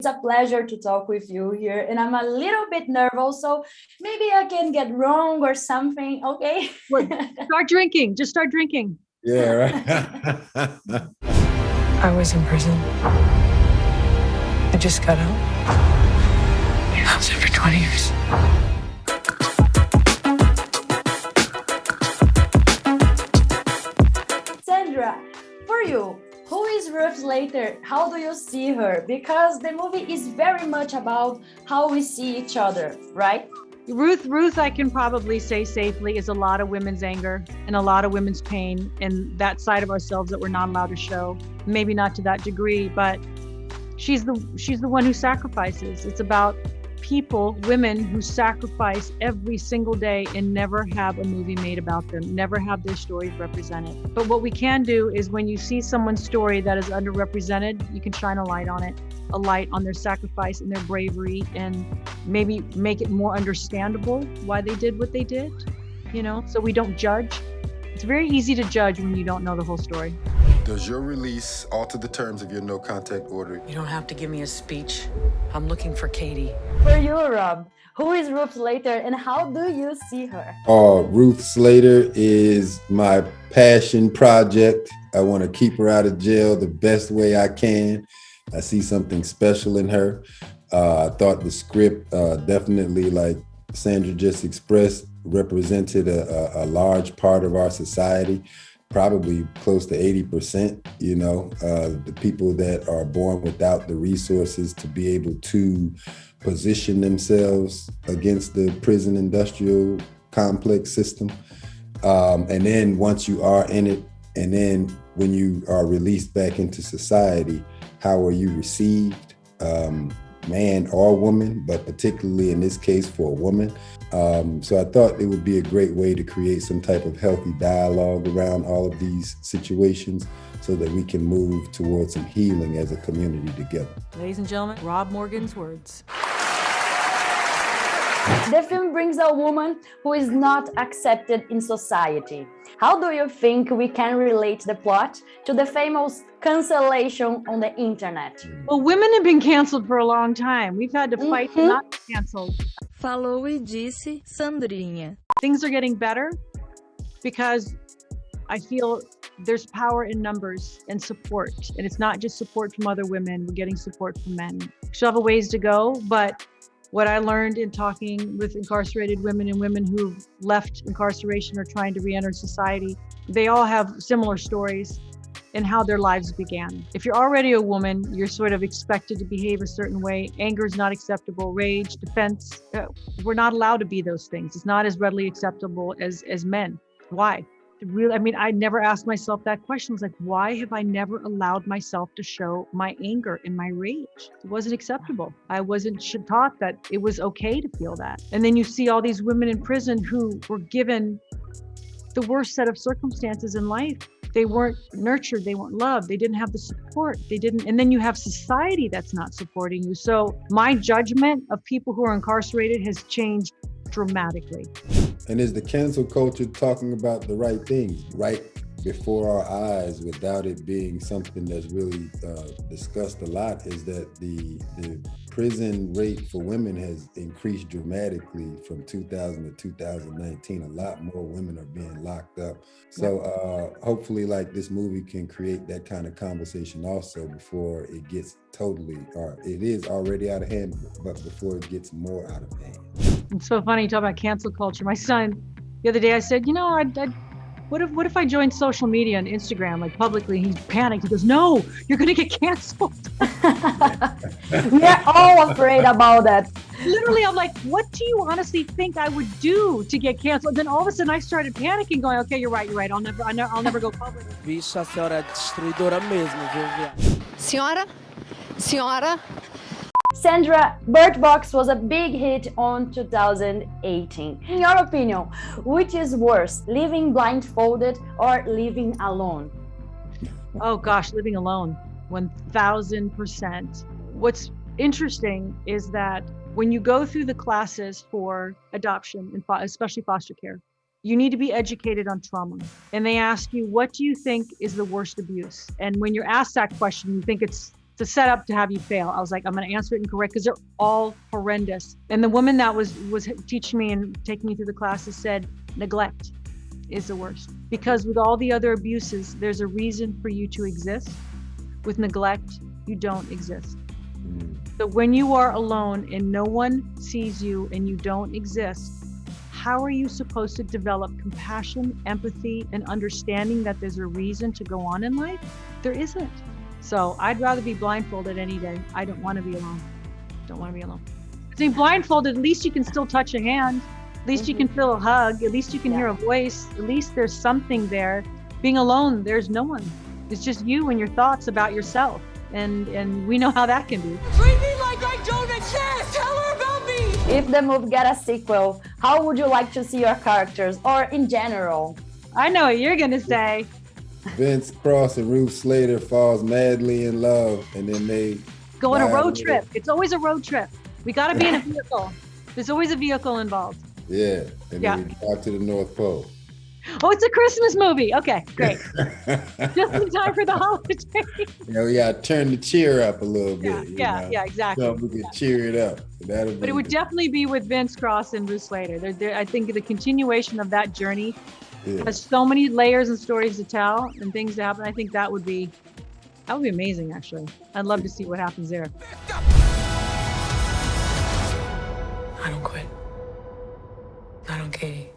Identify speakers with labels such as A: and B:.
A: It's a pleasure to talk with you here, and I'm a little bit nervous, so maybe I can get wrong or something, okay?
B: Well, start drinking. Just start drinking.
C: Yeah, right.
D: I was in prison. I just got out. I was there for 20 years.
A: Sandra, for you, who is Ruth Slater? How do you see her? Because the movie is very much about how we see each other, right?
B: Ruth, I can probably say safely, is a lot of women's anger and a lot of women's pain and that side of ourselves that we're not allowed to show. Maybe not to that degree, but she's the one who sacrifices. It's about people, women who sacrifice every single day and never have a movie made about them, never have their stories represented. But what we can do is when you see someone's story that is underrepresented, you can shine a light on it, a light on their sacrifice and their bravery, and maybe make it more understandable why they did what they did, so we don't judge. It's very easy to judge when you don't know the whole story.
C: Does your release alter the terms of your no contact order?
D: You don't have to give me a speech. I'm looking for Katie.
A: For you, Rob, who is Ruth Slater and how do you see her?
C: Ruth Slater is my passion project. I want to keep her out of jail the best way I can. I see something special in her. I thought the script definitely, like Sandra just expressed, represented a large part of our society. Probably close to 80%, the people that are born without the resources to be able to position themselves against the prison industrial complex system. And then once you are in it, and then when you are released back into society, how are you received? Man or woman, but particularly in this case for a woman. So I thought it would be a great way to create some type of healthy dialogue around all of these situations so that we can move towards some healing as a community together.
B: Ladies and gentlemen, Rob Morgan's words.
A: The film brings a woman who is not accepted in society. How do you think we can relate the plot to the famous cancellation on the internet?
B: Well, women have been canceled for a long time. We've had to fight to not be canceled.
E: Falou e disse Sandrinha.
B: Things are getting better because I feel there's power in numbers and support. And it's not just support from other women, we're getting support from men. We still have a ways to go, but what I learned in talking with incarcerated women and women who've left incarceration or trying to re-enter society, they all have similar stories in how their lives began. If you're already a woman, you're sort of expected to behave a certain way. Anger is not acceptable. Rage, defense, we're not allowed to be those things. It's not as readily acceptable as men. Why? I never asked myself that question. I was like, why have I never allowed myself to show my anger and my rage? It wasn't acceptable. I wasn't taught that it was okay to feel that. And then you see all these women in prison who were given the worst set of circumstances in life. They weren't nurtured, they weren't loved, they didn't have the support, and then you have society that's not supporting you. So my judgment of people who are incarcerated has changed dramatically.
C: And is the cancel culture talking about the right things right before our eyes without it being something that's really discussed a lot is that the prison rate for women has increased dramatically from 2000 to 2019. A lot more women are being locked up. So hopefully this movie can create that kind of conversation also before it gets it is already out of hand, but before it gets more out of hand.
B: It's so funny you talk about cancel culture. My son, the other day I said, what if I joined social media and Instagram, publicly? He panicked. He goes, no, you're going to get canceled.
A: We're all afraid about that.
B: Literally, I'm like, what do you honestly think I would do to get canceled? Then all of a sudden I started panicking, going, okay, you're right. I'll never go public.
F: Bicho, a senhora é destruidora mesmo, viu?
E: Senhora.
A: Sandra, Bird Box was a big hit on 2018. In your opinion, which is worse, living blindfolded or living alone?
B: Oh gosh, living alone, 1000%. What's interesting is that when you go through the classes for adoption, and especially foster care, you need to be educated on trauma. And they ask you, what do you think is the worst abuse? And when you're asked that question, you think it's It's a setup to have you fail. I was like, I'm going to answer it incorrect because they're all horrendous. And the woman that was teaching me and taking me through the classes said, neglect is the worst. Because with all the other abuses, there's a reason for you to exist. With neglect, you don't exist. So when you are alone and no one sees you and you don't exist, how are you supposed to develop compassion, empathy, and understanding that there's a reason to go on in life? There isn't. So I'd rather be blindfolded any day. I don't want to be alone. Don't want to be alone. Being blindfolded, at least you can still touch a hand. At least you can feel a hug. At least you can hear a voice. At least there's something there. Being alone, there's no one. It's just you and your thoughts about yourself. And we know how that can be.
G: Treat me like I don't exist! Tell her about me!
A: If the movie got a sequel, how would you like to see your characters, or in general?
B: I know what you're gonna say.
C: Vince Cross and Ruth Slater falls madly in love, and then they
B: go on a road trip. It's always a road trip. We gotta be in a vehicle. There's always a vehicle involved.
C: Yeah, and then we drive to the North Pole.
B: Oh, it's a Christmas movie. Okay, great. Just in time for the holidays.
C: We gotta turn the cheer up a little bit.
B: Yeah, exactly.
C: So we can cheer it up.
B: But it would definitely be with Vince Cross and Ruth Slater. I think the continuation of that journey has so many layers and stories to tell and things to happen. I think that would be amazing, actually. I'd love to see what happens there.
D: I don't quit. Not on Katie.